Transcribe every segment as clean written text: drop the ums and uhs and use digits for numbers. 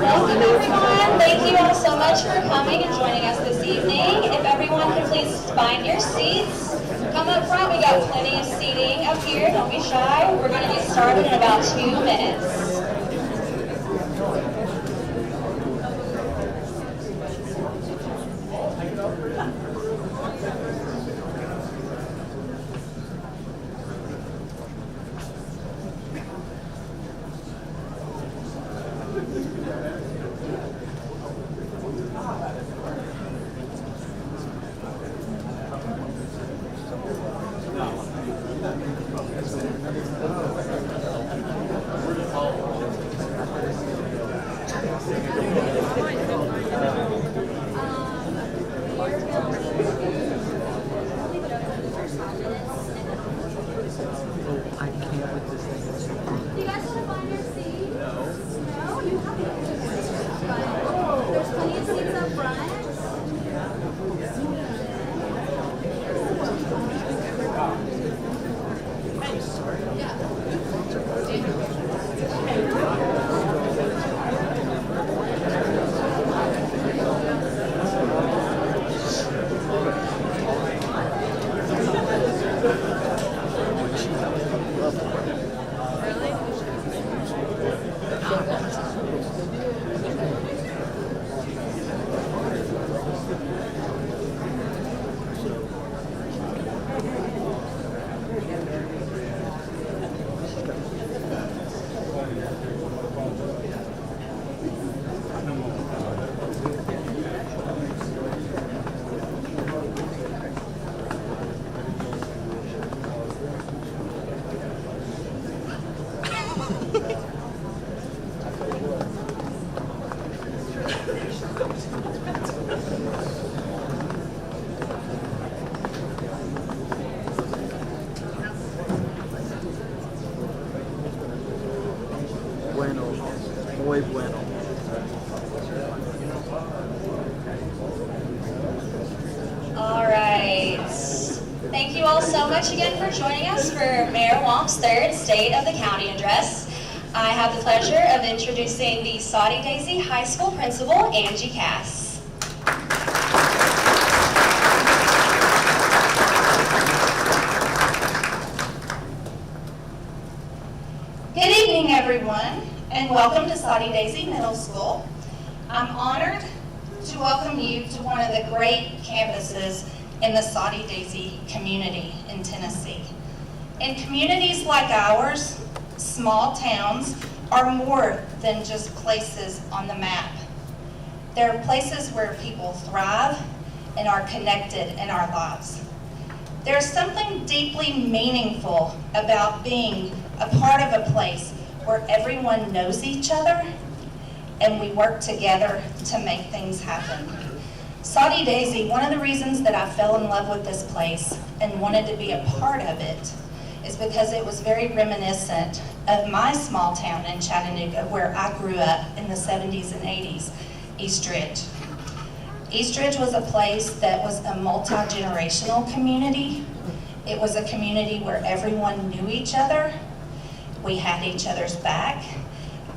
Welcome everyone. Thank you all so much for coming and joining us this evening. If everyone could please find your seats. Come up front. We got plenty of seating up here. Don't be shy. We're going to get started in about 2 minutes. Muy bueno. All right. Thank you all so much again for joining us for Mayor Wonk's third State of the County address. I have the pleasure of introducing the Soddy Daisy High School Principal, Angie Cass. Good evening, everyone, and welcome to Soddy Daisy Middle School. I'm honored to welcome you to one of the great campuses in the Soddy Daisy community in Tennessee. In communities like ours, small towns are more than just places on the map. They're places where people thrive and are connected in our lives. There's something deeply meaningful about being a part of a place where everyone knows each other and we work together to make things happen. Soddy Daisy, one of the reasons that I fell in love with this place and wanted to be a part of it is because it was very reminiscent of my small town in Chattanooga where I grew up in the 70s and 80s, East Ridge. East Ridge was a place that was a multi-generational community. It was a community where everyone knew each other. We had each other's back.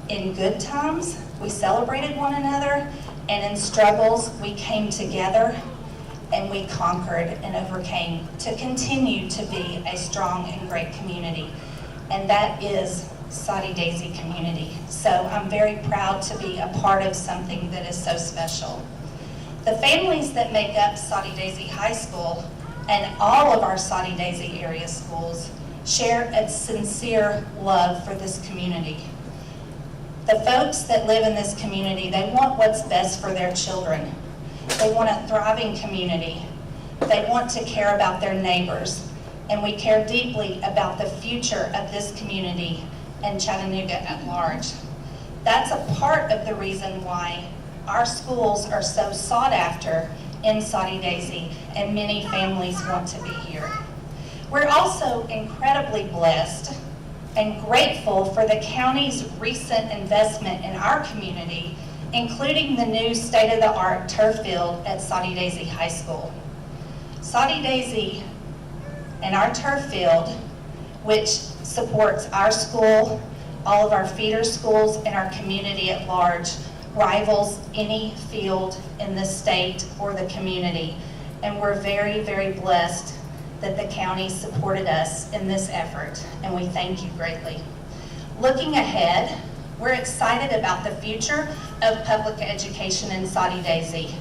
In good times, we celebrated one another, and in struggles, we came together and we conquered and overcame to continue to be a strong and great community. And that is Soddy Daisy community. So I'm very proud to be a part of something that is so special. The families that make up Soddy Daisy High School and all of our Soddy Daisy area schools share a sincere love for this community. The folks that live in this community, they want what's best for their children. They want a thriving community. They want to care about their neighbors. And we care deeply about the future of this community and Chattanooga at large. That's a part of the reason why our schools are so sought after in Soddy Daisy, and many families want to be here. We're also incredibly blessed and grateful for the county's recent investment in our community, including the new state-of-the-art turf field at Soddy Daisy High School. Soddy Daisy and our turf field, which supports our school, all of our feeder schools, and our community at large, rivals any field in the state or the community. And we're very, very blessed that the county supported us in this effort, and we thank you greatly. Looking ahead, we're excited about the future of public education in Soddy Daisy,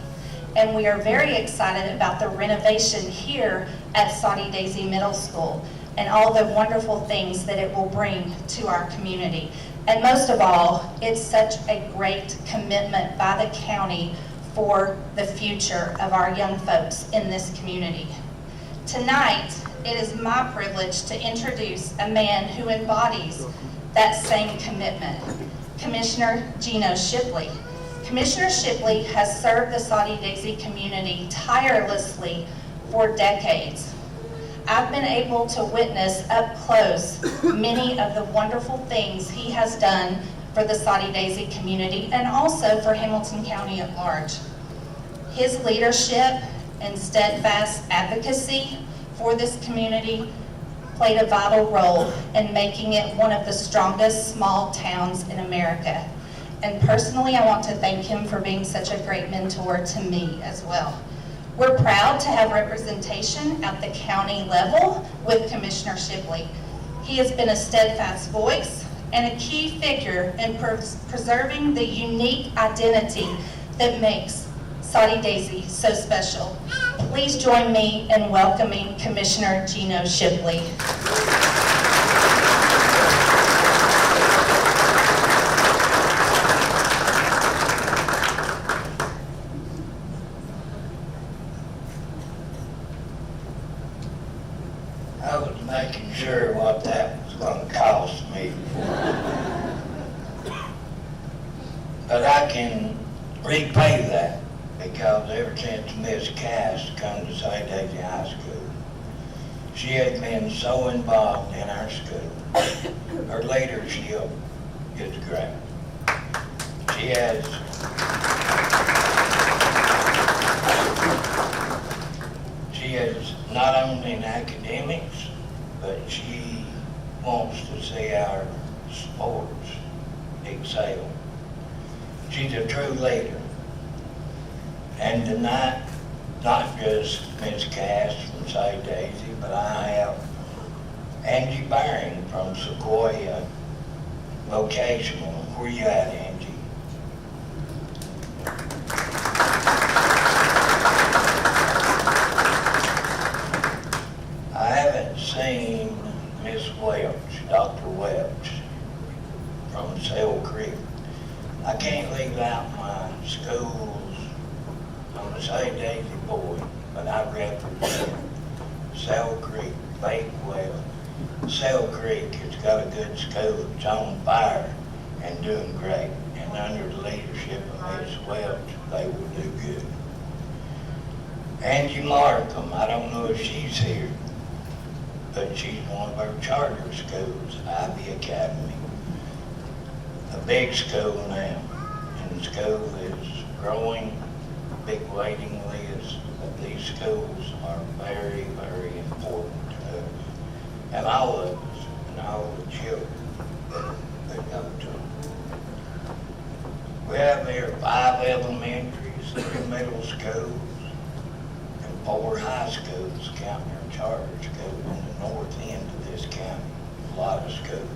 and we are very excited about the renovation here at Soddy Daisy Middle School and all the wonderful things that it will bring to our community. And most of all, it's such a great commitment by the county for the future of our young folks in this community. Tonight, it is my privilege to introduce a man who embodies that same commitment, Commissioner Gino Shipley. Commissioner Shipley has served the Soddy Daisy community tirelessly for decades. I've been able to witness up close many of the wonderful things he has done for the Soddy Daisy community and also for Hamilton County at large. His leadership and steadfast advocacy for this community played a vital role in making it one of the strongest small towns in America. And personally, I want to thank him for being such a great mentor to me as well. We're proud to have representation at the county level with Commissioner Shipley. He has been a steadfast voice and a key figure in preserving the unique identity that makes Soddy Daisy so special. Please join me in welcoming Commissioner Gino Shipley. I was making sure what that was going to cost me. But I can repay that because ever since Miss Cass come to Soddy Daisy High School, she has been so involved in our school. Her leadership is great. She has not only in academics, but she wants to see our sports excel. She's a true leader. And tonight, not just Ms. Cass from Soddy Daisy, but I have Angie Baring from Sequoia Vocational. Where you at, Angie? I haven't seen Miss Welch, Dr. Welch from Sail Creek. I can't leave out my schools. I'm a Soddy Daisy boy, but I represent Sail Creek, Bakewell. Sail Creek has got a good school. It's on fire and doing great. And under the leadership of Miss Welch, they will do good. Angie Markham, I don't know if she's here, but she's one of our charter schools, Ivy Academy. A big school now, and the school is growing, big waiting list. These schools are very, very important to us, and all of us, and all the children that go to them. We have here 5 elementaries, 3 middle schools, and 4 high schools, counting our charter school in the north end of this county. A lot of schools.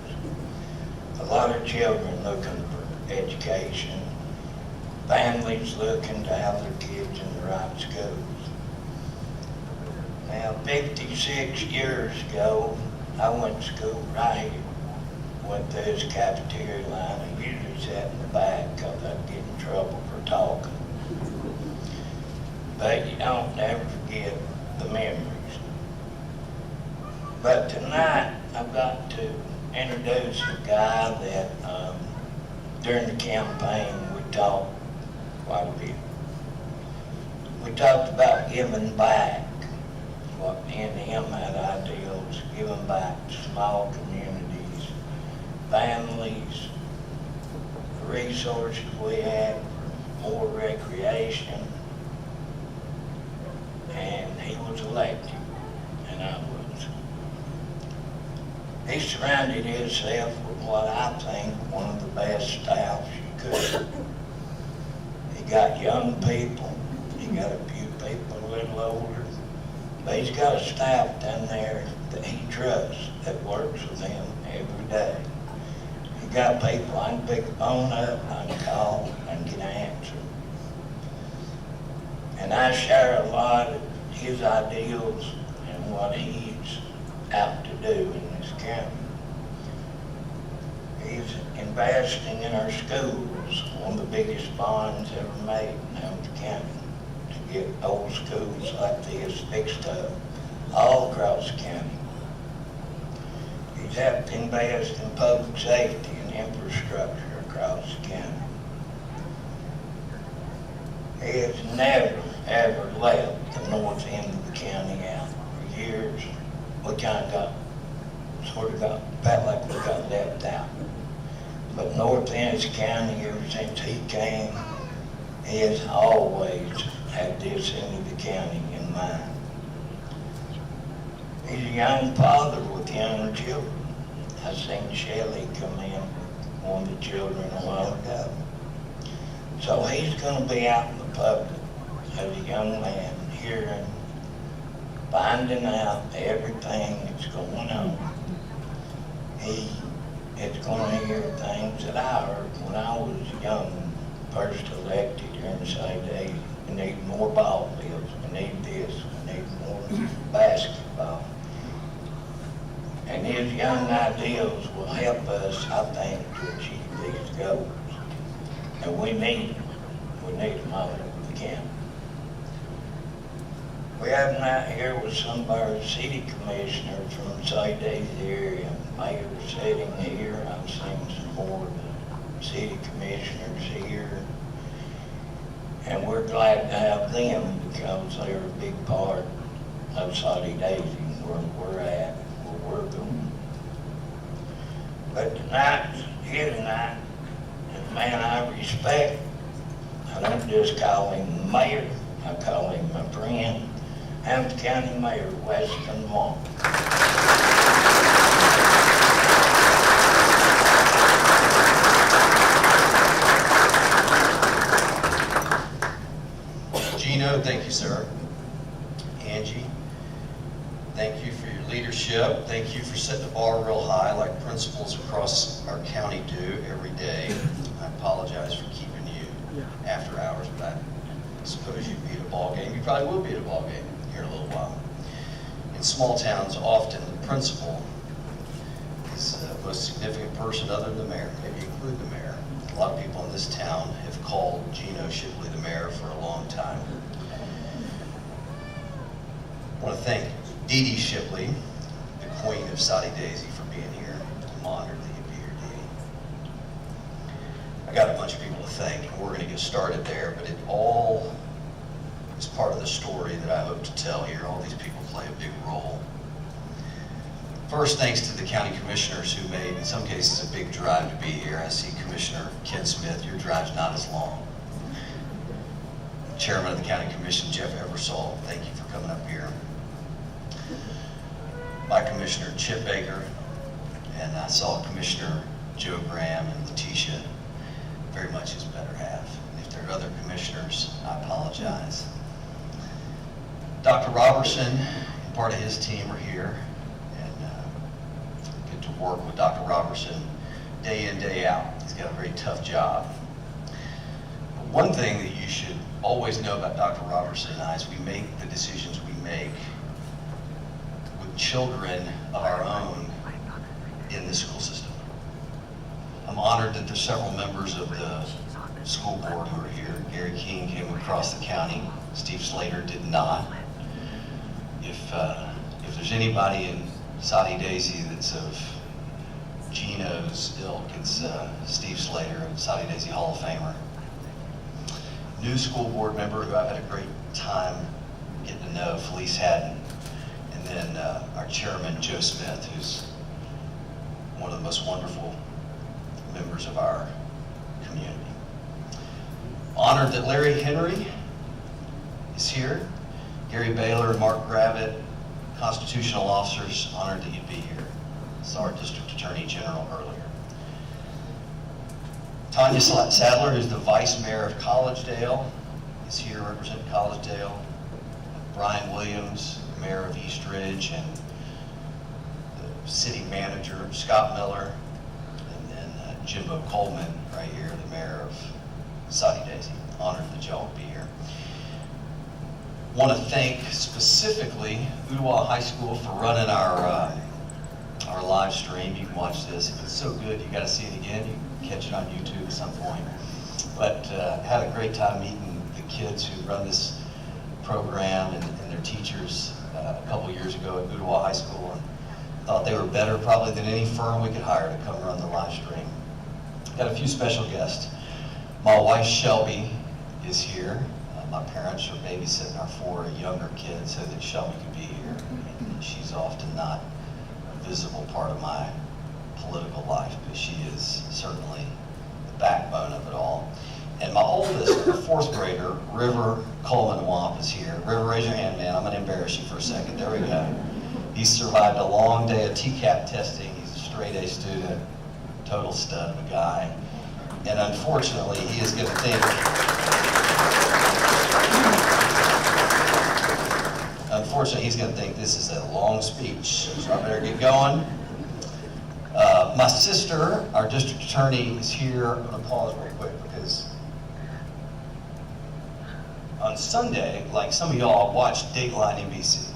A lot of children looking for education. Families looking to have their kids in the right schools. Now, 56 years ago, I went to school right here. Went through this cafeteria line. I usually sat in the back because I'd get in trouble for talking. But you don't never forget the memories. But tonight, I've got to introduce a guy that during the campaign we talked quite a bit. We talked about giving back. What me and him had ideals, giving back to small communities, families, the resources we had for more recreation. And he was elected, and I was. He surrounded himself with what I think one of the best staffs you could. He got young people, he got a few people a little older, but he's got a staff down there that he trusts, that works with him every day. He got people I can pick the phone up, I can call, and get an answer. And I share a lot of his ideals and what he's out to do in this county. He's investing in our schools, one of the biggest bonds ever made in Hamilton County, to get old schools like this fixed up all across the county. He's helped invest in public safety and infrastructure across the county. He has never, ever left the north end of the county out. For years, we kind of felt like we got left out. But North Ennis County, ever since he came, he has always had this end of the county in mind. He's a young father with young children. I seen Shelley come in with one of the children a while ago. So he's going to be out in the public as a young man, hearing, finding out everything that's going on. He is going to hear things that I heard when I was young, first elected here in the state days. We need more ball fields, we need this, we need more basketball. And his young ideals will help us, I think, to achieve these goals. And we need them all if we can. We have him out here with some of our city commissioners from the South Daisy area. Mayor sitting here. I've seen some more of the city commissioners here. And we're glad to have them because they're a big part of Saudi Daisy, where we're at, where we're going. But tonight, here tonight, a man I respect. I don't just call him mayor, I call him my friend. Hamilton County Mayor Weston Wong. Gino, thank you, sir. Angie, thank you for your leadership. Thank you for setting the bar real high like principals across our county do every day. I apologize for keeping you after hours, but I suppose you'd be at a ball game. You probably will be at a ball game here in a little while. In small towns, often the principal is the most significant person other than the mayor, maybe include the mayor. A lot of people in this town have called Gino Shipley the mayor for a long time. I want to thank Dee Dee Shipley, the queen of Saudi Daisy, for being here. I'm honored that you'd be here, Dee Dee. I got a bunch of people to thank, and we're going to get started there, but it all is part of the story that I hope to tell here. All these people play a big role. First, thanks to the county commissioners who made, in some cases, a big drive to be here. I see Commissioner Ken Smith, your drive's not as long. Chairman of the County Commission, Jeff Eversole, thank you for coming up here. My Commissioner, Chip Baker, and I saw Commissioner Joe Graham and Letitia, very much his better half. And if there are other commissioners, I apologize. Dr. Robertson and part of his team are here, and get to work with Dr. Robertson day in, day out. He's got a very tough job. But one thing that you should always know about Dr. Robertson and I is we make the decisions we make with children of our own in the school system. I'm honored that there's several members of the school board who are here. Gary King came across the county. Steve Slater did not. If there's anybody in Soddy Daisy that's of Gino's ilk, it's Steve Slater, a Soddy Daisy Hall of Famer. New school board member who I've had a great time getting to know, Felice Haddon. And then our chairman, Joe Smith, who's one of the most wonderful members of our community. Honored that Larry Henry is here. Gary Baylor and Mark Gravitt, constitutional officers, honored that you'd be here. Saw our district attorney general earlier. Tanya Sadler, who's the vice mayor of Collegedale, is here representing Collegedale. Brian Williams, mayor of East Ridge, and the city manager, Scott Miller, and then Jimbo Coleman right here, the mayor of Soddy Daisy. Honored that y'all would be here. Want to thank specifically Ooltewah High School for running our live stream. You can watch this. If it's so good, you got to see it again. You can catch it on YouTube at some point. But had a great time meeting the kids who run this program and their teachers a couple years ago at Ooltewah High School, and thought they were better probably than any firm we could hire to come run the live stream. Got a few special guests. My wife Shelby is here. My parents are babysitting our 4 younger kids so that Shelby could be here. And she's often not a visible part of my political life, but she is certainly the backbone of it all. And my oldest, the 4th grader, River Coleman Wamp, is here. River, raise your hand, man. I'm going to embarrass you for a second. There we go. He survived a long day of TCAP testing. He's a straight A student, total stud of a guy. And unfortunately, he is going to think, this is a long speech, so I better get going. My sister, our district attorney, is here. I'm going to pause real quick because on Sunday, like some of y'all, watched Dateline NBC,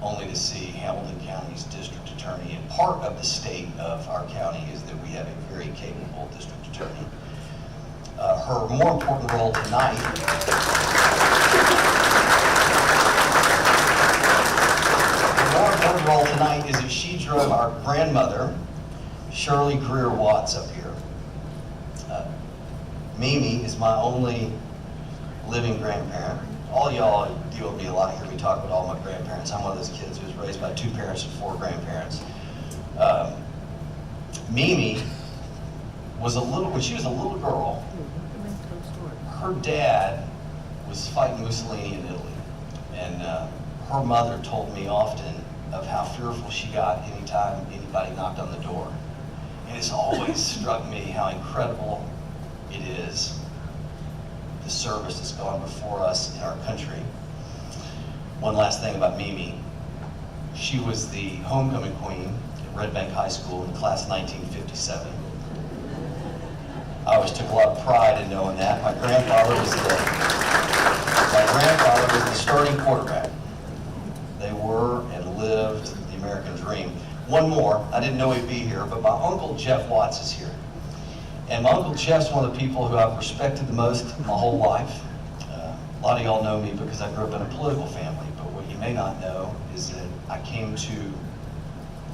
only to see Hamilton County's district attorney. And part of the state of our county is that we have a very capable district attorney. Her more important role tonight is that she drove our grandmother, Shirley Greer Watts, up here. Mimi is my only living grandparent. All y'all deal with me a lot here. We talk about all my grandparents. I'm one of those kids who was raised by 2 parents and 4 grandparents. Mimi was when she was a little girl, her dad was fighting Mussolini in Italy. And her mother told me often of how fearful she got anytime anybody knocked on the door. And it's always struck me how incredible it is, the service that's gone before us in our country. One last thing about Mimi. She was the homecoming queen at Red Bank High School in the class of 1957. I always took a lot of pride in knowing that. My grandfather was the starting quarterback. They were and lived the American dream. One more, I didn't know he'd be here, but my Uncle Jeff Watts is here. And my Uncle Jeff's one of the people who I've respected the most my whole life. A lot of y'all know me because I grew up in a political family, but what you may not know is that I came to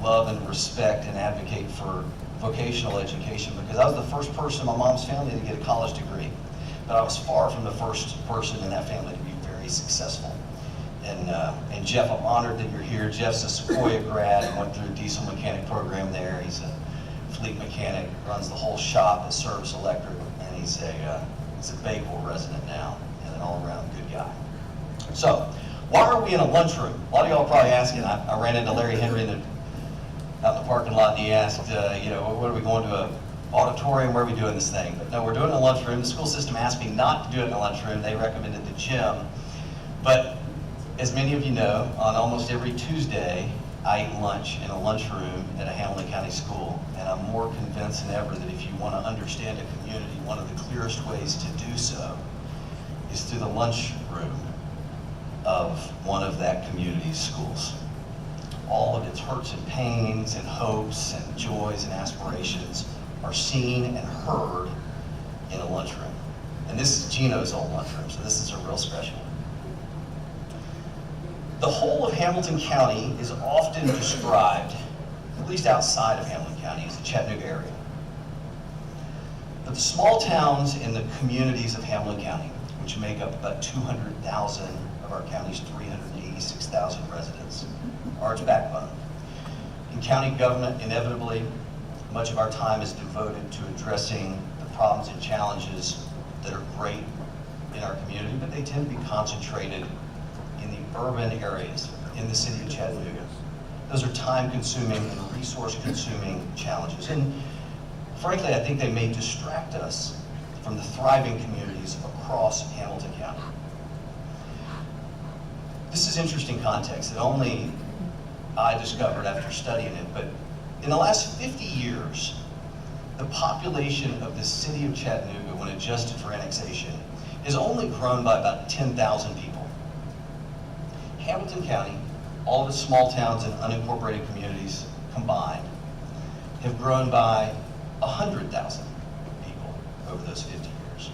love and respect and advocate for vocational education because I was the first person in my mom's family to get a college degree. but I was far from the first person in that family to be very successful. And Jeff, I'm honored that you're here. Jeff's a Sequoia grad and went through a diesel mechanic program there. He's a fleet mechanic, runs the whole shop at Service Electric, and he's a Bakewell resident now, and an all-around good guy. So, why are we in a lunchroom? A lot of y'all are probably asking. I ran into Larry Henry out in the parking lot, and he asked, what are we going to an auditorium? Where are we doing this thing? But no, we're doing it in a lunchroom. The school system asked me not to do it in a lunchroom. They recommended the gym. But as many of you know, on almost every Tuesday, I eat lunch in a lunchroom at a Hamilton County school. And I'm more convinced than ever that if you want to understand a community, one of the clearest ways to do so is through the lunchroom of one of that community's schools. All of its hurts and pains and hopes and joys and aspirations are seen and heard in a lunchroom. And this is Gino's old lunchroom, so this is a real special one. The whole of Hamilton County is often described, at least outside of Hamilton County, as the Chattanooga area. But the small towns and the communities of Hamilton County, which make up about 200,000 of our county's 386,000 residents, are its backbone. In county government, inevitably, much of our time is devoted to addressing the problems and challenges that are great in our community, but they tend to be concentrated in the urban areas in the city of Chattanooga. Those are time-consuming and resource-consuming challenges. And frankly, I think they may distract us from the thriving communities across Hamilton County. This is interesting context that only I discovered after studying it, but in the last 50 years, the population of the city of Chattanooga, when adjusted for annexation, has only grown by about 10,000 people. Hamilton County, all of its small towns and unincorporated communities combined, have grown by 100,000 people over those 50 years.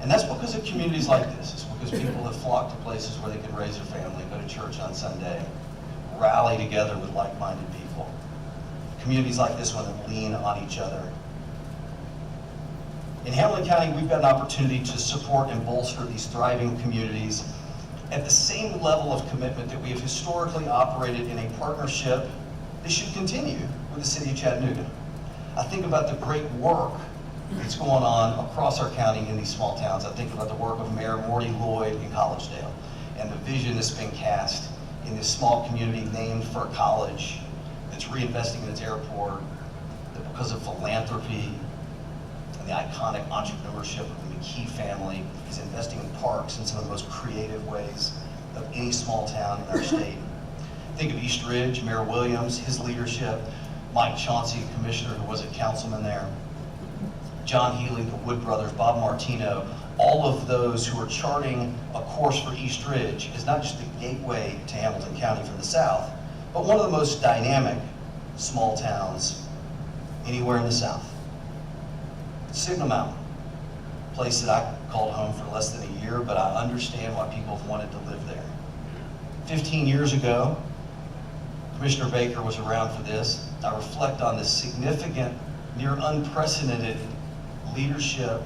And that's because of communities like this. It's because people have flocked to places where they can raise their family, go to church on Sunday, rally together with like-minded people. Communities like this one that lean on each other. In Hamilton County, we've got an opportunity to support and bolster these thriving communities at the same level of commitment that we have historically operated in a partnership that should continue with the city of Chattanooga. I think about the great work that's going on across our county in these small towns. I think about the work of Mayor Morty Lloyd in Collegedale and the vision that's been cast in this small community named for a college that's reinvesting in its airport, that because of philanthropy and the iconic entrepreneurship of the McKee family is investing in parks in some of the most creative ways of any small town in our state. Think of East Ridge, Mayor Williams, his leadership, Mike Chauncey, commissioner who was a councilman there, John Healy, the Wood brothers, Bob Martino, all of those who are charting a course for East Ridge is not just the gateway to Hamilton County from the south, but one of the most dynamic small towns anywhere in the south. Signal Mountain, a place that I called home for less than a year, but I understand why people have wanted to live there. 15 years ago, Commissioner Baker was around for this. I reflect on the significant, near unprecedented leadership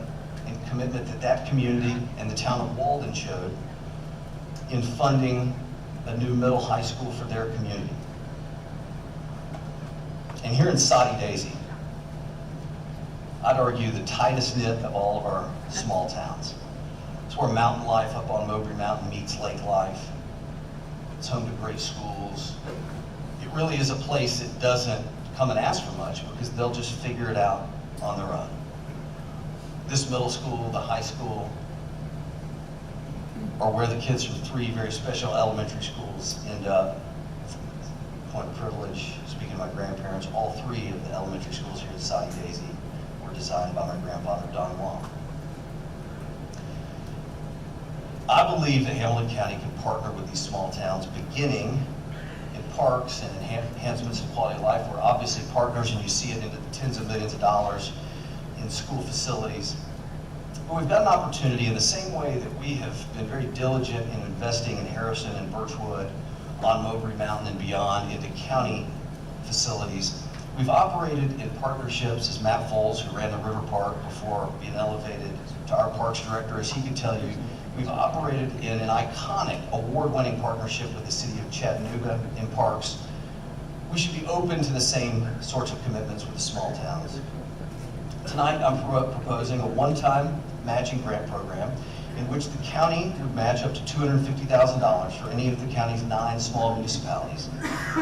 and commitment that that community and the town of Walden showed in funding a new middle high school for their community. And here in Soddy Daisy, I'd argue the tightest knit of all of our small towns. It's where mountain life up on Mowbray Mountain meets lake life. It's home to great schools. It really is a place that doesn't come and ask for much because they'll just figure it out on their own. This middle school, the high school, are where the kids from three very special elementary schools end up. Point of privilege, speaking of my grandparents, all three of the elementary schools here at Soddy Daisy were designed by my grandfather, Don Long. I believe that Hamilton County can partner with these small towns, beginning in parks and enhancements in quality of life. We're obviously partners, and you see it in the tens of millions of dollars in school facilities. But we've got an opportunity in the same way that we have been very diligent in investing in Harrison and Birchwood, on Mowbray Mountain and beyond, into county facilities. We've operated in partnerships, as Matt Foles, who ran the River Park before being elevated to our Parks Director, as he could tell you, we've operated in an iconic, award-winning partnership with the City of Chattanooga in parks. We should be open to the same sorts of commitments with the small towns. Tonight, I'm proposing a one-time matching grant program in which the county would match up to $250,000 for any of the county's 9 small municipalities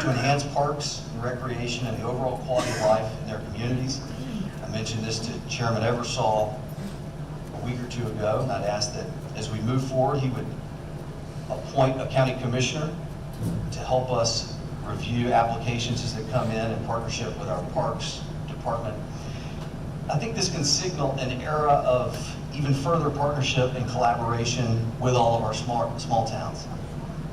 to enhance parks and recreation and the overall quality of life in their communities. I mentioned this to Chairman Eversole a week or 2 ago, and I'd ask that as we move forward, he would appoint a county commissioner to help us review applications as they come in partnership with our Parks Department. I think this can signal an era of even further partnership and collaboration with all of our small towns.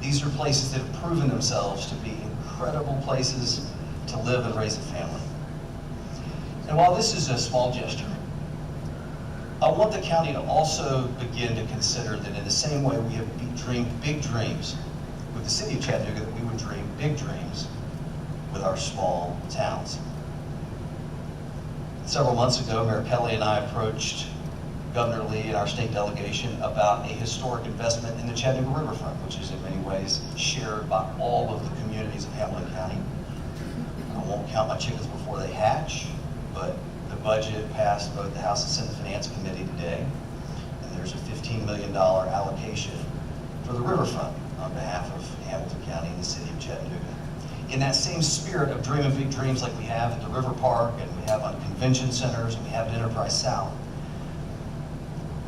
These are places that have proven themselves to be incredible places to live and raise a family. And while this is a small gesture, I want the county to also begin to consider that in the same way we have dreamed big dreams with the City of Chattanooga, that we would dream big dreams with our small towns. Several months ago, Mayor Kelly and I approached Governor Lee and our state delegation about a historic investment in the Chattanooga riverfront, which is in many ways shared by all of the communities of Hamilton County. I won't count my chickens before they hatch, but the budget passed both the House and Senate Finance Committee today, and there's a $15 million allocation for the riverfront on behalf of Hamilton County and the City of Chattanooga. In that same spirit of dreaming big dreams like we have at the River Park and we have on convention centers and we have at Enterprise South,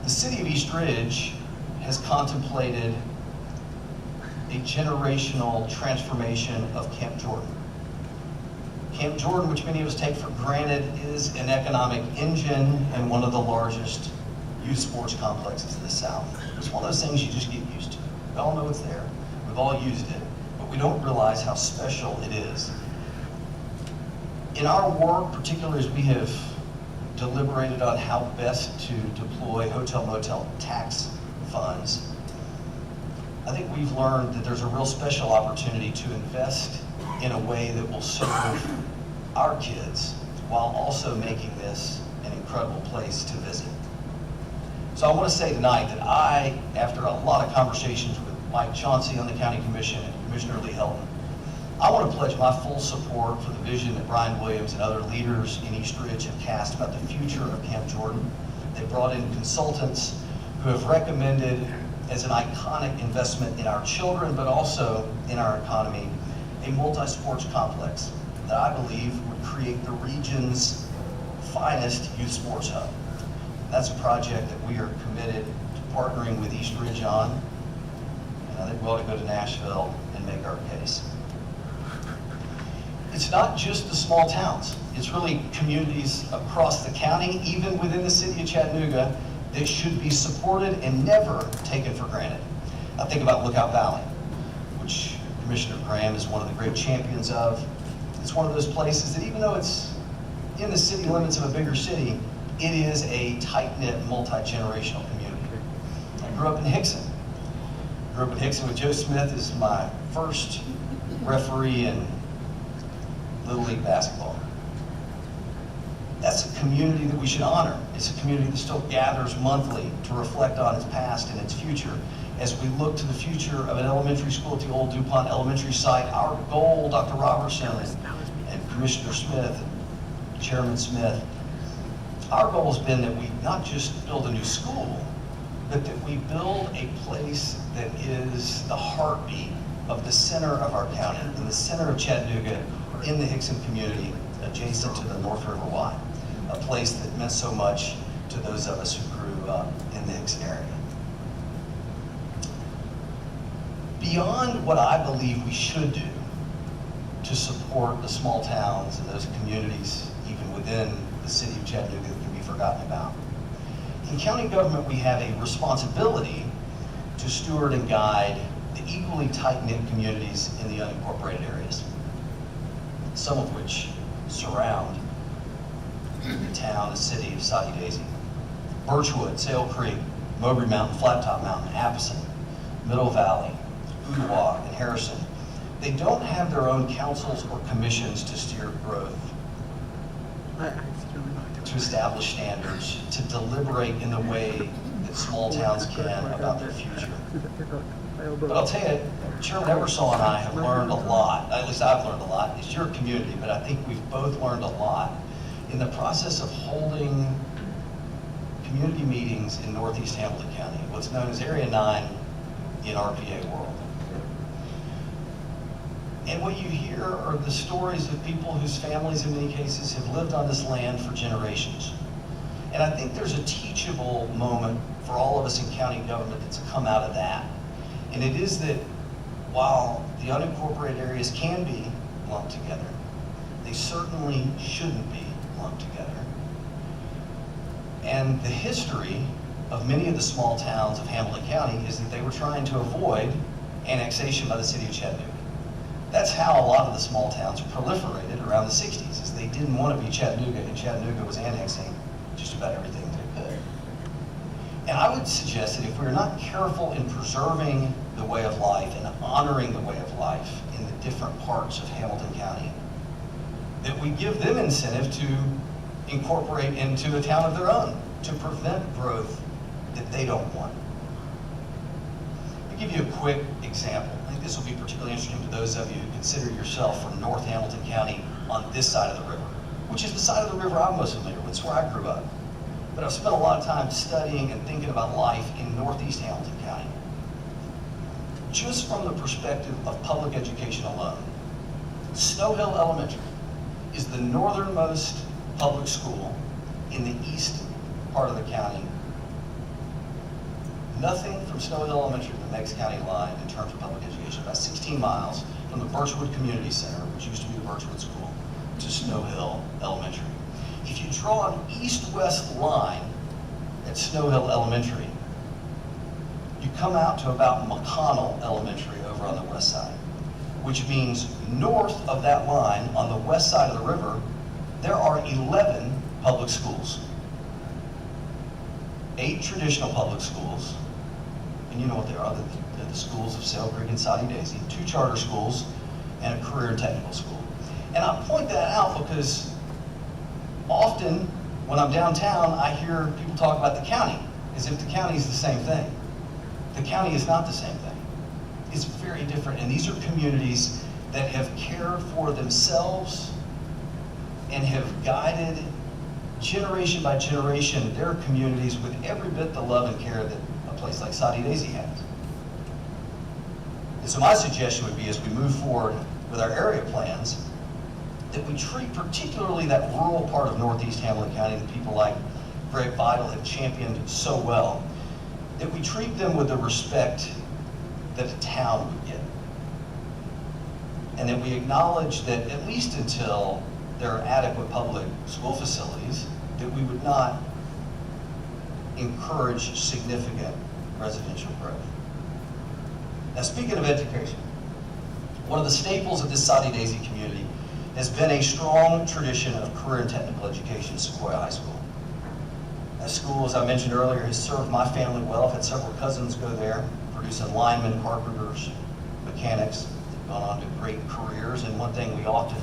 the City of East Ridge has contemplated a generational transformation of Camp Jordan. Camp Jordan, which many of us take for granted, is an economic engine and one of the largest youth sports complexes in the South. It's one of those things you just get used to. We all know it's there. We've all used it, but we don't realize how special it is. In our work, particularly as we have deliberated on how best to deploy hotel motel tax funds, I think we've learned that there's a real special opportunity to invest in a way that will serve our kids while also making this an incredible place to visit. So I want to say tonight that I, after a lot of conversations with Mike Chauncey on the County Commission and Commissioner Lee Helton, I want to pledge my full support for the vision that Brian Williams and other leaders in East Ridge have cast about the future of Camp Jordan. They brought in consultants who have recommended as an iconic investment in our children, but also in our economy, a multi-sports complex that I believe would create the region's finest youth sports hub. That's a project that we are committed to partnering with East Ridge on, and I think we ought to go to Nashville and make our case. It's not just the small towns. It's really communities across the county, even within the City of Chattanooga, that should be supported and never taken for granted. I think about Lookout Valley, which Commissioner Graham is one of the great champions of. It's one of those places that even though it's in the city limits of a bigger city, it is a tight-knit, multi-generational community. I grew up in Hickson. With Joe Smith as my first referee in Little League basketball. That's a community that we should honor. It's a community that still gathers monthly to reflect on its past and its future. As we look to the future of an elementary school at the old DuPont Elementary site, our goal, Dr. Robertson and Commissioner Smith and Chairman Smith, our goal has been that we not just build a new school, but that we build a place that is the heartbeat of the center of our county, in the center of Chattanooga, in the Hickson community, adjacent to the North River Y, a place that meant so much to those of us who grew up in the Hickson area. Beyond what I believe we should do to support the small towns and those communities, even within the City of Chattanooga, that can be forgotten about, in county government we have a responsibility to steward and guide the equally tight-knit communities in the unincorporated areas, some of which surround the town, the city of Soddy Daisy. Birchwood, Sale Creek, Mowbray Mountain, Flattop Mountain, Appleton, Middle Valley, Ooltewah, and Harrison. They don't have their own councils or commissions to steer growth. to establish standards, to deliberate in the way that small towns can about their future. But I'll tell you, Chairman Ebersol and I have learned a lot. At least I've learned a lot. It's your community, but I think we've both learned a lot in the process of holding community meetings in Northeast Hamilton County, what's known as Area 9 in RPA world. And what you hear are the stories of people whose families, in many cases, have lived on this land for generations. And I think there's a teachable moment for all of us in county government that's come out of that. And it is that while the unincorporated areas can be lumped together, they certainly shouldn't be lumped together. And the history of many of the small towns of Hamilton County is that they were trying to avoid annexation by the city of Chattanooga. That's how a lot of the small towns proliferated around the 60s, is they didn't want to be Chattanooga, and Chattanooga was annexing just about everything they could. And I would suggest that if we're not careful in preserving the way of life and honoring the way of life in the different parts of Hamilton County, that we give them incentive to incorporate into a town of their own, to prevent growth that they don't want. I'll give you a quick example. I think this will be particularly interesting to those of you who consider yourself from North Hamilton County on this side of the river, which is the side of the river I'm most familiar with. It's where I grew up. But I've spent a lot of time studying and thinking about life in Northeast Hamilton County. Just from the perspective of public education alone, Snow Hill Elementary is the northernmost public school in the east part of the county. Nothing from Snow Hill Elementary to the next county line in terms of public education, about 16 miles from the Birchwood Community Center, which used to be the Birchwood School, to Snow Hill Elementary. If you draw an east-west line at Snow Hill Elementary, you come out to about McConnell Elementary over on the west side, which means north of that line on the west side of the river, there are 11 public schools. 8 traditional public schools, and you know what they are, they're the schools of Sail Creek and Soddy Daisy, 2 charter schools, and a career and technical school. And I point that out because often when I'm downtown, I hear people talk about the county as if the county is the same thing. The county is not the same thing. It's very different, and these are communities that have cared for themselves and have guided generation by generation their communities with every bit the love and care that a place like Soddy Daisy has. And so my suggestion would be, as we move forward with our area plans, that we treat particularly that rural part of Northeast Hamilton County that people like Greg Vidal have championed so well, that we treat them with the respect that a town would get. And that we acknowledge that at least until there are adequate public school facilities, that we would not encourage significant residential growth. Now, speaking of education, one of the staples of this Soddy Daisy community has been a strong tradition of career and technical education at Sequoia High School. That school, as I mentioned earlier, has served my family well. I've had several cousins go there, producing linemen, carpenters, mechanics. They've gone on to great careers, and one thing we often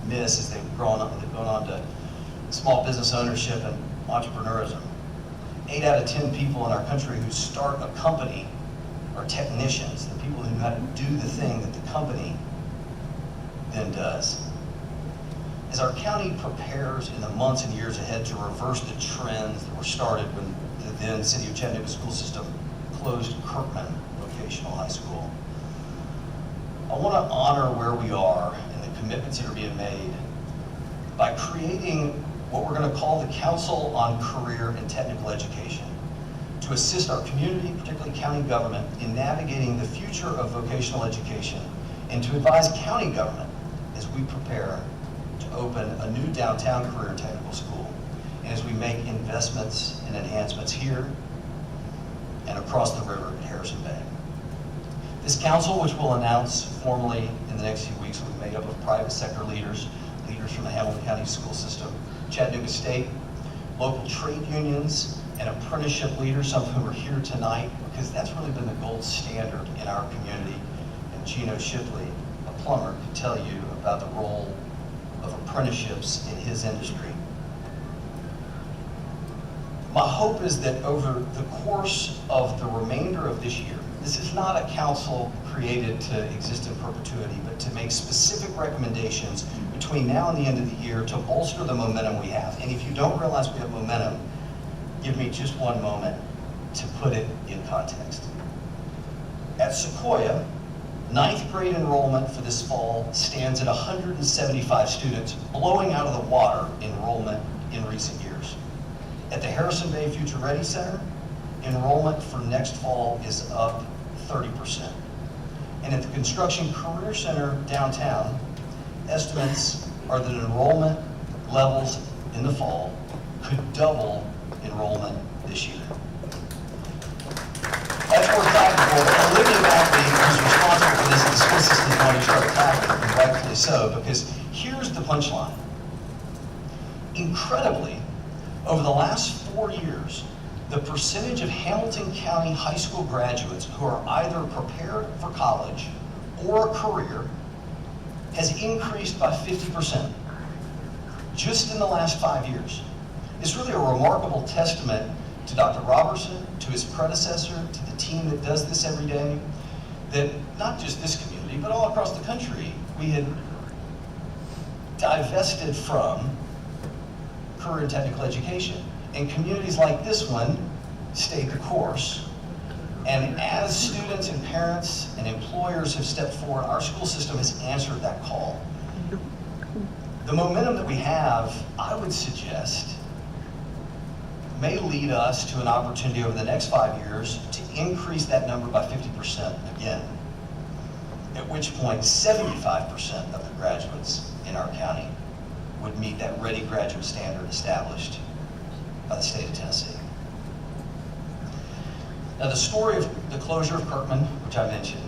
miss is they've gone on to small business ownership and entrepreneurism. 8 out of 10 people in our country who start a company are technicians, the people who know how to do the thing that the company then does. As our county prepares in the months and years ahead to reverse the trends that were started when the then City of Chattanooga school system closed Kirkman Vocational High School, I want to honor where we are and the commitments that are being made by creating what we're going to call the Council on Career and Technical Education to assist our community, particularly county government, in navigating the future of vocational education and to advise county government as we prepare to open a new downtown career and technical school and as we make investments and enhancements here and across the river at Harrison Bay. This council, which we'll announce formally in the next few weeks, will be made up of private sector leaders, leaders from the Hamilton County school system, Chattanooga State, local trade unions, and apprenticeship leaders, some of whom are here tonight, because that's really been the gold standard in our community. And Gino Shipley, a plumber, could tell you about the role of apprenticeships in his industry. My hope is that over the course of the remainder of this year, this is not a council created to exist in perpetuity, but to make specific recommendations between now and the end of the year to bolster the momentum we have. And if you don't realize we have momentum, give me just one moment to put it in context. At Sequoia, 9th grade enrollment for this fall stands at 175 students, blowing out of the water enrollment in recent years. At the Harrison Bay Future Ready Center, enrollment for next fall is up 30%. And at the Construction Career Center downtown, estimates are that enrollment levels in the fall could double enrollment this year. That's worth talking for. Olivia Mackley, who's responsible for this in the school system, is going to start tackling, and rightfully so, because here's the punchline. Incredibly, over the last 4 years, the percentage of Hamilton County high school graduates who are either prepared for college or a career has increased by 50% just in the last 5 years. It's really a remarkable testament to Dr. Robertson, to his predecessor, to the team that does this every day, that not just this community, but all across the country, we had divested from career and technical education. And communities like this one stayed the course. And as students and parents and employers have stepped forward, our school system has answered that call. The momentum that we have, I would suggest, may lead us to an opportunity over the next 5 years to increase that number by 50% again. At which point, 75% of the graduates in our county would meet that ready graduate standard established by the state of Tennessee. Now, the story of the closure of Kirkman, which I mentioned,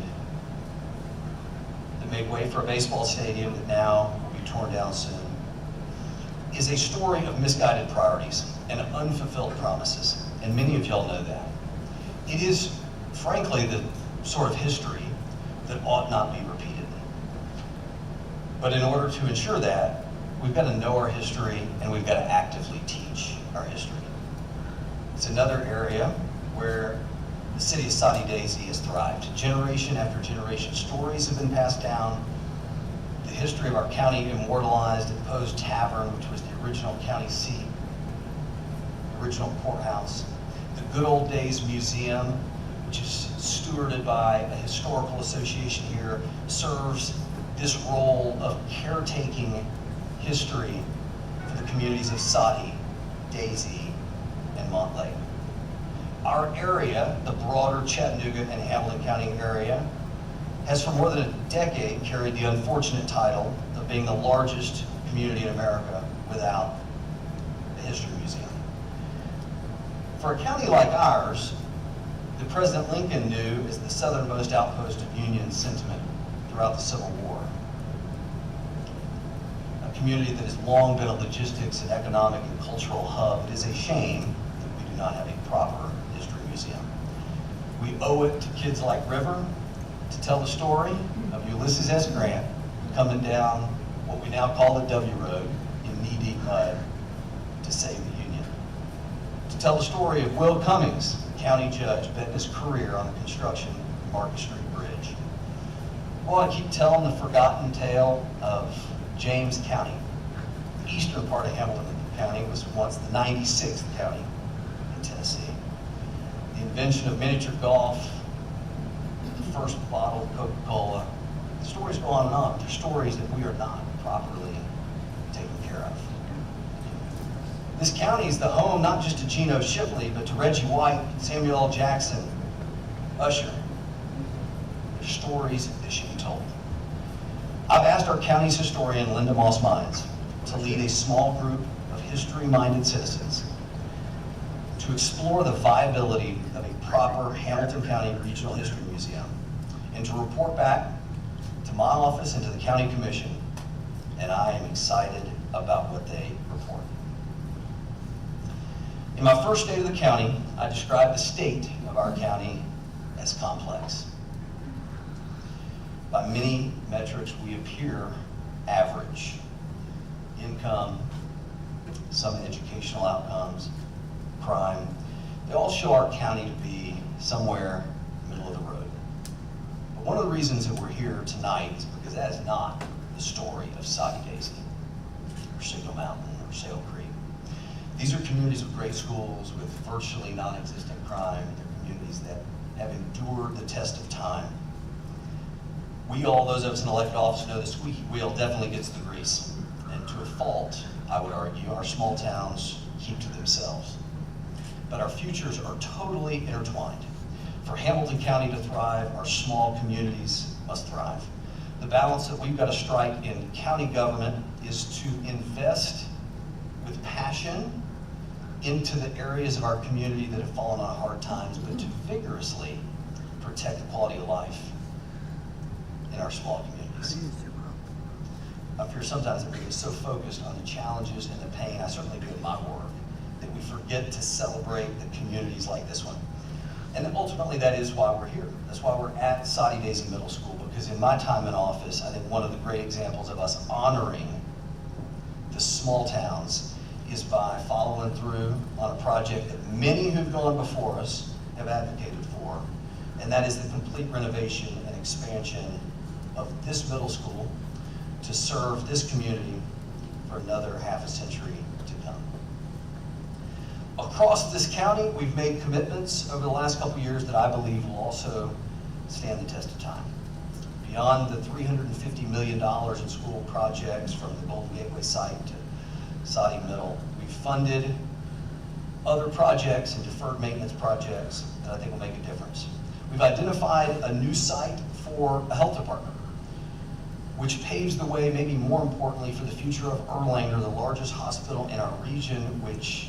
that made way for a baseball stadium that now will be torn down soon, is a story of misguided priorities and unfulfilled promises, and many of y'all know that. It is, frankly, the sort of history that ought not be repeated. But in order to ensure that, we've got to know our history and we've got to actively teach our history. It's another area where the city of Soddy Daisy has thrived. Generation after generation, stories have been passed down. The history of our county immortalized at Poe's Tavern, which was the original county seat, the original courthouse. The Good Old Days Museum, which is stewarded by a historical association here, serves this role of caretaking history for the communities of Soddy, Daisy, and Montlake. Our area, the broader Chattanooga and Hamilton County area, has for more than a decade carried the unfortunate title of being the largest community in America without a history museum. For a county like ours, that President Lincoln knew as the southernmost outpost of Union sentiment throughout the Civil War, a community that has long been a logistics and economic and cultural hub, it is a shame that we do not have a proper history museum. We owe it to kids like River to tell the story of Ulysses S. Grant coming down what we now call the W Road in knee-deep mud to save the Union. To tell the story of Will Cummings, county judge, bet his career on the construction of Market Street Bridge. Well, I keep telling the forgotten tale of James County. The eastern part of Hamilton County was once the 96th county in Tennessee. The invention of miniature golf, the first bottle of Coca-Cola. The stories go on and on, but they're stories that we are not properly taken care of. This county is the home not just to Geno Shipley, but to Reggie White, Samuel L. Jackson, Usher. There's stories that should be told. I've asked our county's historian, Linda Moss Mines, to lead a small group of history-minded citizens to explore the viability of a proper Hamilton County Regional History Museum and to report back to my office and to the county commission, and I am excited about what they report. In my first day of the county, I described the state of our county as complex. By many metrics, we appear average. Income, some educational outcomes, crime, they all show our county to be somewhere middle of the road. But one of the reasons that we're here tonight is because that is not the story of Soddy Daisy, or Signal Mountain, or Sale Creek. These are communities with great schools, with virtually non-existent crime. They're communities that have endured the test of time. We all, those of us in elected office, know the squeaky wheel definitely gets the grease. And to a fault, I would argue, our small towns keep to themselves. But our futures are totally intertwined. For Hamilton County to thrive, our small communities must thrive. The balance that we've got to strike in county government is to invest with passion into the areas of our community that have fallen on hard times, but to vigorously protect the quality of life in our small communities. I fear sometimes that we get so focused on the challenges and the pain, I certainly do in my work, that we forget to celebrate the communities like this one. And ultimately that is why we're here. That's why we're at Soddy Daisy Middle School, because in my time in office, I think one of the great examples of us honoring the small towns is by following through on a project that many who've gone before us have advocated for, and that is the complete renovation and expansion of this middle school to serve this community for another half a century to come. Across this county, we've made commitments over the last couple years that I believe will also stand the test of time. Beyond the $350 million in school projects from the Golden Gateway site to Soddy Middle, we've funded other projects and deferred maintenance projects that I think will make a difference. We've identified a new site for a health department, which paves the way, maybe more importantly, for the future of Erlanger, the largest hospital in our region, which,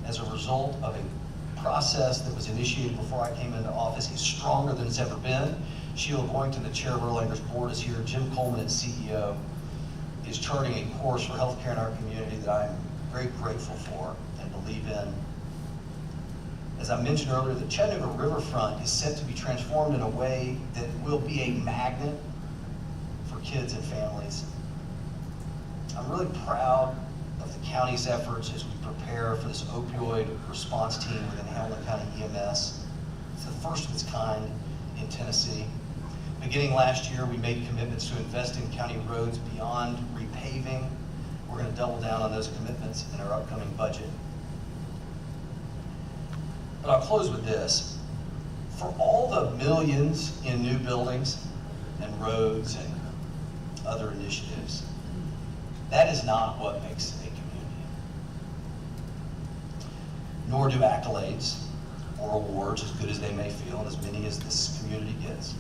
as a result of a process that was initiated before I came into office, is stronger than it's ever been. Sheila Boynton, the chair of Erlanger's board, is here. Jim Coleman, its CEO, is charting a course for healthcare in our community that I'm very grateful for and believe in. As I mentioned earlier, the Chattanooga riverfront is set to be transformed in a way that will be a magnet for kids and families. I'm really proud of the county's efforts as we prepare for this opioid response team within Hamilton County EMS. It's the first of its kind in Tennessee. Beginning last year, we made commitments to invest in county roads beyond repaving. We're going to double down on those commitments in our upcoming budget. But I'll close with this. For all the millions in new buildings and roads and other initiatives, that is not what makes a community. Nor do accolades or awards, as good as they may feel, and as many as this community gets.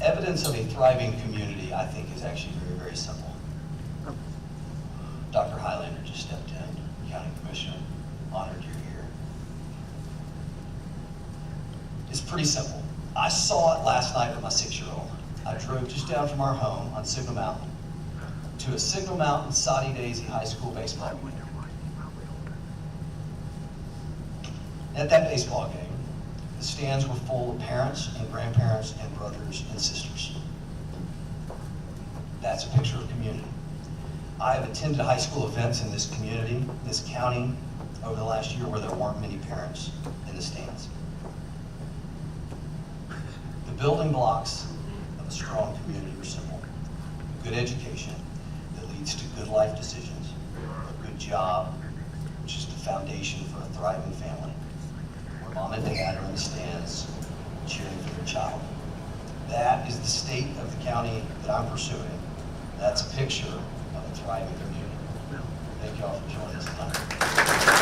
Evidence of a thriving community, I think, is actually very, very simple. Dr. Highlander just stepped in, County Commissioner, honored you're here. It's pretty simple. I saw it last night with my 6-year-old. I drove just down from our home on Signal Mountain to a Signal Mountain Soddy Daisy High School baseball game. At that baseball game, the stands were full of parents and grandparents and brothers and sisters. That's a picture of community. I have attended high school events in this community, this county, over the last year where there weren't many parents in the stands. The building blocks of a strong community are simple. Good education that leads to good life decisions, a good job, which is the foundation for a thriving family, where mom and dad are in the stands cheering for their child. That is the state of the county that I'm pursuing. That's a picture of a thriving community. Thank you all for joining us tonight.